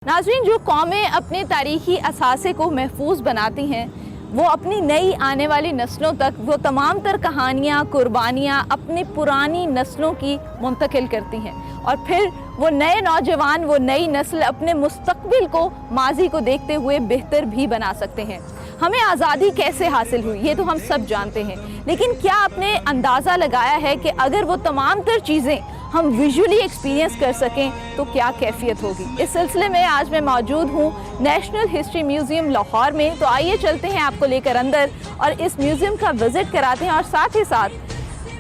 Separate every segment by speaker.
Speaker 1: नाज़रीन, जो कौमें अपने तारीख़ी असासे को महफूज बनाती हैं वो अपनी नई आने वाली नस्लों तक वो तमाम तर कहानियाँ, कुर्बानियाँ अपनी पुरानी नस्लों की मुंतकिल करती हैं और फिर वो नए नौजवान, वो नई नस्ल अपने मुस्तकबिल को माजी को देखते हुए बेहतर भी बना सकते हैं। हमें आज़ादी कैसे हासिल हुई ये तो हम सब जानते हैं, लेकिन क्या आपने अंदाज़ा लगाया है कि अगर वो तमाम तर चीज़ें हम विजुअली एक्सपीरियंस कर सकें तो क्या कैफियत होगी। इस सिलसिले में आज मैं मौजूद हूँ नेशनल हिस्ट्री म्यूज़ियम लाहौर में। तो आइए चलते हैं आपको लेकर अंदर और इस म्यूज़ियम का विज़िट कराते हैं और साथ ही साथ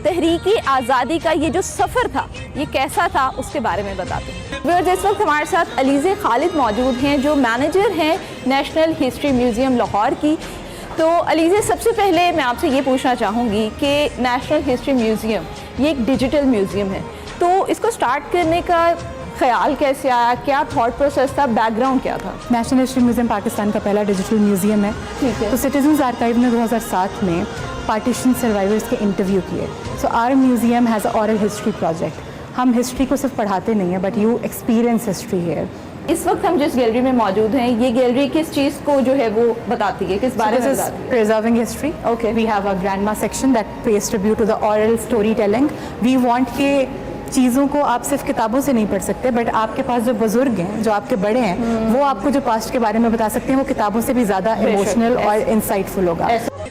Speaker 1: तहरीकी आज़ादी का ये जो सफ़र था ये कैसा था उसके बारे में बताते हैं। व्यूअर्स, इस वक्त हमारे साथ अलीज़े खालिद मौजूद हैं जो मैनेजर हैं नेशनल हिस्ट्री म्यूज़ियम लाहौर की। तो अलीज़े, सबसे पहले मैं आपसे ये पूछना चाहूँगी कि नेशनल हिस्ट्री म्यूज़ियम ये एक डिजिटल म्यूज़ियम है, तो इसको स्टार्ट करने का ख्याल कैसे आया, क्या थॉट प्रोसेस था, बैकग्राउंड क्या था?
Speaker 2: नेशनल हिस्ट्री म्यूज़ियम पाकिस्तान का पहला डिजिटल म्यूज़ियम है।
Speaker 1: ठीक है।
Speaker 2: तो सिटीजन्स आर्काइव ने 2007 में पार्टीशन सर्वाइवर्स के इंटरव्यू किए। So our museum has a oral history project. हम हिस्ट्री को सिर्फ पढ़ाते नहीं हैं but you experience history here.
Speaker 1: इस वक्त हम जिस गैलरी में मौजूद हैं ये गैलरी किस चीज़ को जो है वो बताती है, किस बारे में बताती है?
Speaker 2: Preserving history.
Speaker 1: Okay.
Speaker 2: We have a grandma section that pays tribute to the oral storytelling. We want के चीज़ों को आप सिर्फ किताबों से नहीं पढ़ सकते बट आपके पास जो बुजुर्ग हैं, जो आपके बड़े हैं, वो आपको जो पास्ट के बारे में बता सकते हैं, वो किताबों से भी ज़्यादा इमोशनल और इंसाइटफुल होगा।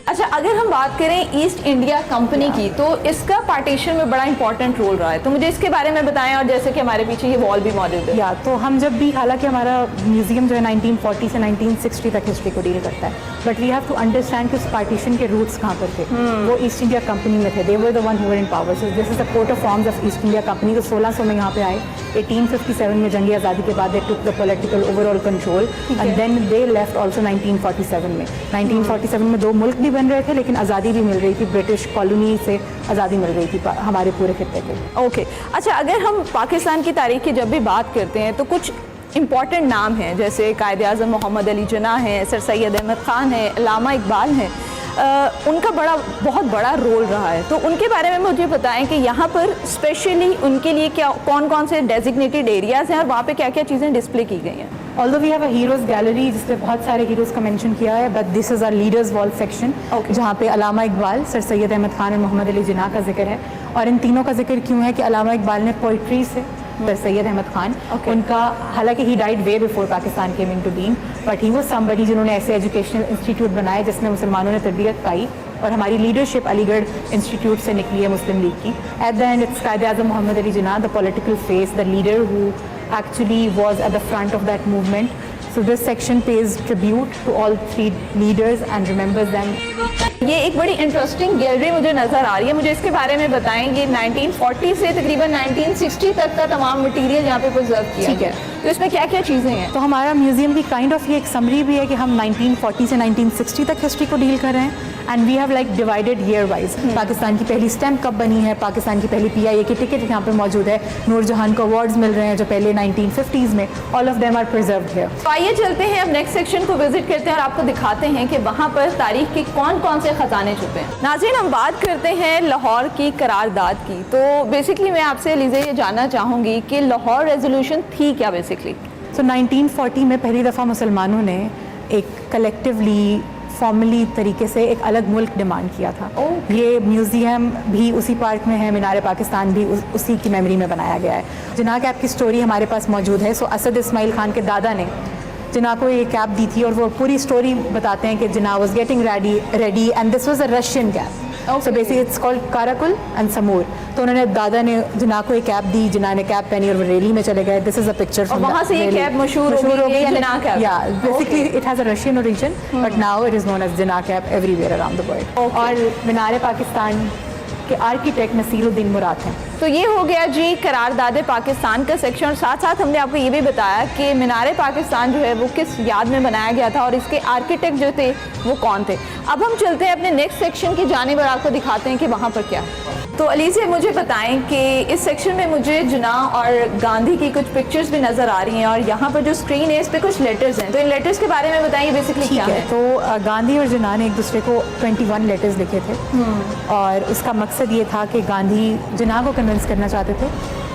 Speaker 1: अच्छा, अगर हम बात करें ईस्ट इंडिया कंपनी की तो इसका पार्टीशन में बड़ा इंपॉर्टेंट रोल रहा है, तो मुझे इसके बारे में बताएं। और जैसे कि हमारे पीछे ये वॉल भी मौजूद है।
Speaker 2: या तो हम जब भी, हालांकि हमारा म्यूज़ियम जो है 1940 से 1960 तक हिस्ट्री को डील करता है, but we have to understand कि उस पार्टीशन के रूट्स कहाँ पर थे। वो ईस्ट इंडिया कंपनी में थे, they were the one who were in power. So this is the coat of arms of East India Company. तो 1600 में यहाँ पे आए। 1857 में जंगी आज़ादी के बाद they took the political overall control and then they left also 1947 में। 1947 में दो मुल्क भी बन रहे थे लेकिन आज़ादी भी मिल रही थी, ब्रिटिश कॉलोनी से आज़ादी मिल रही थी हमारे पूरे खित्ते को।
Speaker 1: ओके, अच्छा, अगर हम पाकिस्तान की तारीख की जब भी बात करते हैं तो कुछ इम्पॉर्टेंट नाम हैं, जैसे कायद आज़म मोहम्मद अली जिन्ना हैं, सर सैयद अहमद ख़ान हैं, अल्लामा इकबाल हैं। उनका बहुत बड़ा रोल रहा है, तो उनके बारे में मुझे बताएं कि यहाँ पर स्पेशली उनके लिए क्या कौन कौन से डेजिग्नेटेड एरियाज़ हैं और वहाँ पे क्या क्या चीज़ें डिस्प्ले की गई हैं।
Speaker 2: Although we have a heroes gallery जिसमें बहुत सारे हीरोज़ का मेंशन किया है, but this is our leaders wall section, जहाँ पे अल्लामा इकबाल, सर सैयद अहमद ख़ान और मोहम्मद अली जिन्ना का जिक्र है। और इन तीनों का जिक्र क्यों है कि अल्लामा इकबाल ने पोइट्री से, सर सैयद अहमद ख़ान उनका, हालांकि he died way before Pakistan came into being, but he was somebody जिन्होंने ऐसे एजुकेशनल इंस्टीट्यूट बनाए जिसमें मुसलमानों ने तरबियत पाई। और हमारी लीडरशिप अलीगढ़ इंस्टीट्यूट से निकली है मुस्लिम लीग की। At the end it's Quaid Azam Mohammad Ali Jinnah, the political face, the leader who actually was at the front of that movement. So this section pays tribute to all three leaders and remembers them.
Speaker 1: ये एक बड़ी interesting gallery मुझे नज़र आ रही है, मुझे इसके बारे में बताएं। ये 1940 से तकरीबन 1960 तक का तमाम मटेरियल यहाँ पे प्रिजर्व किया
Speaker 2: ठीक है,
Speaker 1: तो इसमें क्या क्या चीज़ें हैं?
Speaker 2: तो हमारा म्यूज़ियम की काइंड ऑफ ये एक समरी भी है कि हम 1940 से 1960 तक हिस्ट्री को डील कर रहे हैं and we have like divided year wise. Pakistan की पहली स्टैम्प कब बनी है, पाकिस्तान की पहली PIA की टिकट यहाँ पे मौजूद है, नूरजहान को अवार्ड्स मिल रहे हैं जो पहले 1950s में, all of them are preserved here.
Speaker 1: तो आइए चलते हैं, अब नेक्स्ट सेक्शन को विजिट करते हैं और आपको दिखाते हैं कि वहाँ पर तारीख के कौन कौन से खजाने छुपे हैं। नाज़रीन, हम बात करते हैं लाहौर की करारदाद की। तो बेसिकली मैं आपसे लीजिए ये जानना चाहूँगी कि लाहौर रेजोल्यूशन थी क्या बेसिकली?
Speaker 2: तो 1940 में पहली दफ़ा मुसलमानों ने एक कलेक्टिवली फॉर्मली तरीके से एक अलग मुल्क डिमांड किया था। ये म्यूज़ियम भी उसी पार्क में है, मीनार पाकिस्तान भी उसी की मेमोरी में बनाया गया है। जिन्ना कैप की स्टोरी हमारे पास मौजूद है। सो असद इस्माइल खान के दादा ने जिन्ना को ये कैप दी थी और वो पूरी स्टोरी बताते हैं कि Jinnah was getting ready and this was a Russian cap. So basically it's called karakul and समूर। तो उन्होंने दादा ने जिन्ना को एक कैप दी, जिन्ना ने कैप पहनी और वो रैली में चले गए। This is a picture from
Speaker 1: वहाँ से ये कैप मशहूर हो गई जिन्ना कैप।
Speaker 2: या basically it has a Russian origin but now it is known as Jinnah cap everywhere around the world. और मीनार पाकिस्तान के आर्किटेक्ट नसीरुद्दीन मुराद हैं।
Speaker 1: तो ये हो गया जी करारदाद पाकिस्तान का सेक्शन, और साथ साथ हमने आपको ये भी बताया कि मीनार पाकिस्तान जो है वो किस याद में बनाया गया था और इसके आर्किटेक्ट जो थे वो कौन थे। अब हम चलते हैं अपने नेक्स्ट सेक्शन की जानिब और आपको दिखाते हैं कि वहाँ पर क्या है। तो अली से मुझे बताएं कि इस सेक्शन में मुझे जिन्ना और गांधी की कुछ पिक्चर्स भी नज़र आ रही हैं और यहाँ पर जो स्क्रीन है इस पर कुछ लेटर्स हैं, तो इन लेटर्स के बारे में बताइए बेसिकली क्या है।
Speaker 2: तो गांधी और जिन्ना ने एक दूसरे को 21 लेटर्स लिखे थे और उसका मकसद ये था कि गांधी जिन्ना को कन्विंस करना चाहते थे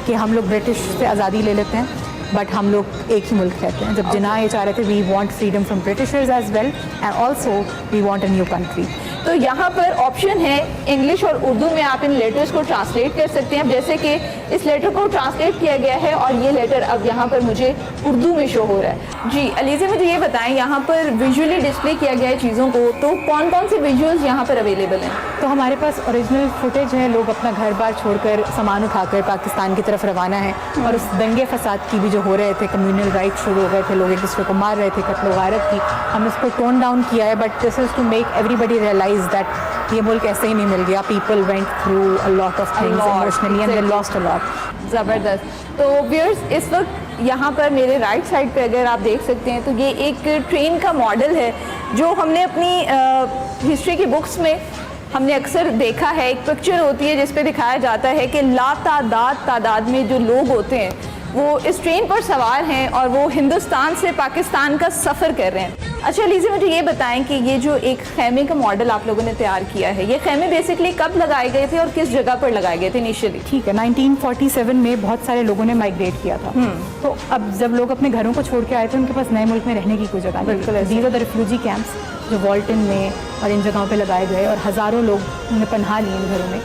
Speaker 2: कि हम लोग ब्रिटिश से आज़ादी ले लेते हैं बट हम लोग एक ही मुल्क रहते हैं। जब जिन्ना ये चाह रहे थे we want freedom from Britishers as well and also we want a new country.
Speaker 1: तो यहाँ पर ऑप्शन है इंग्लिश और उर्दू में आप इन लेटर्स को ट्रांसलेट कर सकते हैं। जैसे कि इस लेटर को ट्रांसलेट किया गया है और ये लेटर अब यहाँ पर मुझे उर्दू में शो हो रहा है। जी अलीज़ा, मुझे ये बताएं, यहाँ पर विजुअली डिस्प्ले किया गया है चीज़ों को, तो कौन कौन से विजुअल्स यहाँ पर अवेलेबल हैं?
Speaker 2: तो हमारे पास ओरिजिनल फुटेज है, लोग अपना घर बार छोड़कर सामान उठाकर पाकिस्तान की तरफ रवाना है और उस दंगे फसाद की भी जो हो रहे थे, कम्युनल राइट शुरू हो गए थे, लोग एक दूसरे को मार रहे थे, कत्ल वारत की, हमने उसको टोन डाउन किया है। But this is to make everybody realise that ये मुल्क ऐसे ही नहीं मिल गया। People went through a lot of things emotionally and they lost a lot.
Speaker 1: ज़बरदस्त। तो व्यूअर्स, इस वक्त यहाँ पर मेरे राइट साइड पे अगर आप देख सकते हैं तो ये एक ट्रेन का मॉडल है जो हमने अपनी हिस्ट्री की बुक्स में हमने अक्सर देखा है। एक पिक्चर होती है जिस पे दिखाया जाता है कि तादाद में जो लोग होते हैं वो इस ट्रेन पर सवार हैं और वो हिंदुस्तान से पाकिस्तान का सफ़र कर रहे हैं। अच्छा लीजिए, मुझे ये बताएं कि ये जो एक खैमे का मॉडल आप लोगों ने तैयार किया है, ये खैमे बेसिकली कब लगाए गए थे और किस जगह पर लगाए गए थे इनिशियली?
Speaker 2: ठीक है, 1947 में बहुत सारे लोगों ने माइग्रेट किया था। तो अब जब लोग अपने घरों को छोड़ के आए थे, उनके पास नए मुल्क में रहने की कोई जगह नहीं।
Speaker 1: बिल्कुल।
Speaker 2: These are the refugee camps जो वॉल्टन में और इन जगहों पे लगाए गए और हज़ारों लोग ने पनाह ली इन घरों में।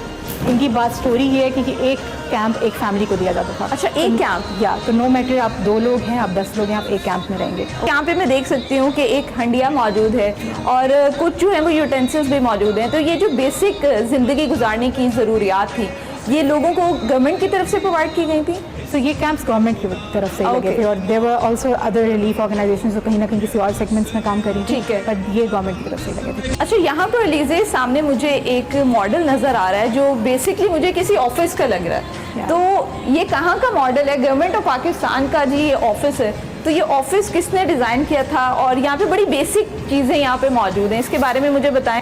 Speaker 2: इनकी बात स्टोरी ये है कि एक कैंप एक फैमिली को दिया जाता था।
Speaker 1: अच्छा, एक कैंप?
Speaker 2: या तो नो मैटर आप 2 लोग हैं, आप 10 लोग हैं, आप एक कैंप में रहेंगे।
Speaker 1: यहाँ पे मैं देख सकती हूँ कि एक हंडिया मौजूद है और कुछ जो है वो यूटेंसिल्स भी मौजूद हैं। तो ये जो बेसिक ज़िंदगी गुजारने की ज़रूरियात थी, ये लोगों को गवर्नमेंट की तरफ से प्रोवाइड की गई थी?
Speaker 2: तो ये कैंप्स गवर्नमेंट की तरफ से लगे थे और there were also other relief organisations जो कहीं ना कहीं किसी और सेगमेंट्स में काम करी थी।
Speaker 1: ठीक है।
Speaker 2: बट ये गवर्नमेंट की तरफ से लगे थे।
Speaker 1: अच्छा, यहाँ पर लीजिए सामने मुझे एक मॉडल नज़र आ रहा है जो बेसिकली मुझे किसी ऑफिस का लग रहा है। तो ये कहाँ का मॉडल है? गवर्नमेंट ऑफ पाकिस्तान का जी ये ऑफिस है। तो ये ऑफिस किसने डिज़ाइन किया था? और यहाँ पे बड़ी बेसिक चीज़ें यहाँ पे मौजूद हैं, इसके बारे में मुझे बताएं।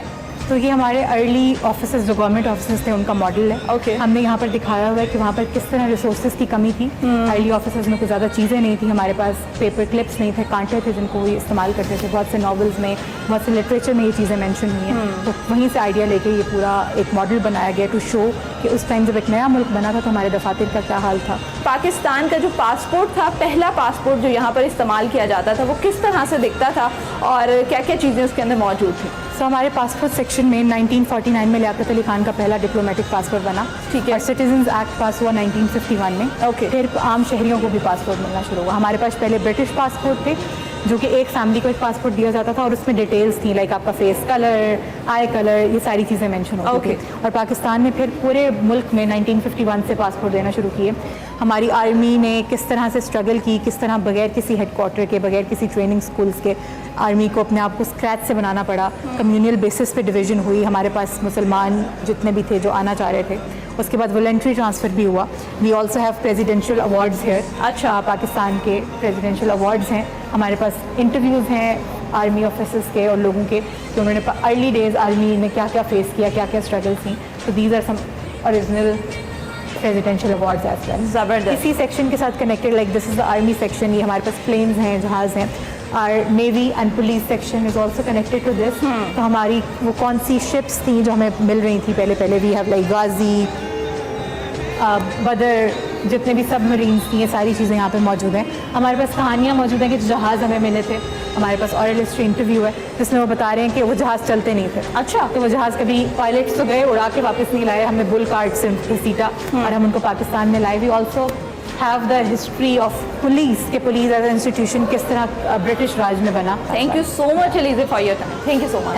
Speaker 2: तो ये हमारे अर्ली ऑफिसेज जो गवर्नमेंट ऑफिसेज थे उनका मॉडल है।
Speaker 1: ओके।
Speaker 2: हमने यहाँ पर दिखाया हुआ है कि वहाँ पर किस तरह रिसोर्सेज की कमी थी। अर्ली ऑफिसेज में कुछ ज़्यादा चीज़ें नहीं थी, हमारे पास पेपर क्लिप्स नहीं थे, कांटे थे जिनको वो इस्तेमाल करते थे। बहुत से नॉवेल्स में, बहुत से लिटरेचर में ये चीज़ें मेंशन हुई हैं। तो वहीं से आइडिया लेके ये पूरा एक मॉडल बनाया गया टू शो कि उस टाइम जब एक नया मुल्क बना था तो हमारे दफातर का क्या हाल था।
Speaker 1: पाकिस्तान का जो पासपोर्ट था, पहला पासपोर्ट जो यहाँ पर इस्तेमाल किया जाता था, वो किस तरह से दिखता था और क्या क्या चीज़ें उसके अंदर मौजूद थी?
Speaker 2: तो हमारे पासपोर्ट सेक्शन में 1949 में लियाकत अली खान का पहला डिप्लोमेटिक पासपोर्ट बना।
Speaker 1: ठीक है।
Speaker 2: और सिटीजन्स एक्ट पास हुआ 1951 में।
Speaker 1: ओके।
Speaker 2: फिर आम शहरियों को भी पासपोर्ट मिलना शुरू हुआ। हमारे पास पहले ब्रिटिश पासपोर्ट थे जो कि एक फैमिली को एक पासपोर्ट दिया जाता था और उसमें डिटेल्स थी, लाइक आपका फेस कलर, आई कलर, ये सारी चीज़ें मेंशन होती थी। और पाकिस्तान में फिर पूरे मुल्क में 1951 से पासपोर्ट देना शुरू किए। हमारी आर्मी ने किस तरह से स्ट्रगल की, किस तरह बगैर किसी हेडक्वार्टर के, बगैर किसी ट्रेनिंग स्कूल्स के आर्मी को अपने आप को स्क्रैच से बनाना पड़ा। कम्युनल बेसिस पे डिवीज़न हुई। हमारे पास मुसलमान जितने भी थे जो आना चाह रहे थे, उसके बाद वॉलंटरी ट्रांसफ़र भी हुआ। We also have presidential awards here. अच्छा, पाकिस्तान के प्रेसिडेंशियल अवार्ड्स हैं। हमारे पास इंटरव्यूज़ हैं आर्मी ऑफिसर्स के और लोगों के कि उन्होंने अर्ली डेज़ आर्मी में क्या क्या फेस किया, क्या क्या स्ट्रगल्स थी। तो these are some original presidential awards as well.
Speaker 1: ज़बरदस्त।
Speaker 2: इसी सेक्शन के साथ connected, like this is the army section. ये हमारे पास प्लेन्स हैं, जहाज़ हैं। Our navy and police section is also connected to this. तो हमारी वो कौन सी शिप्स थी जो हमें मिल रही थी पहले वी हैव लाइक गाजी, बदर, जितने भी सबमरीन्स थी, ये सारी चीज़ें यहाँ पे मौजूद हैं। हमारे पास कहानियाँ मौजूद हैं कि जो जहाज़ हमें मिले थे। हमारे पास ऑरल हिस्ट्री इंटरव्यू है जिसमें वो बता रहे हैं कि वो जहाज़ चलते नहीं थे। अच्छा। तो वो जहाज़ कभी पायलट्स तो गए, उड़ा के वापस नहीं लाए, हमने बुल कार्ट से घसीटा और हम उनको पाकिस्तान में लाए। We also have the history of police के पुलिस एज एन इंस्टीट्यूशन किस तरह ब्रिटिश राज में बना।
Speaker 1: Thank you so much Aliza for your time. Thank you so much.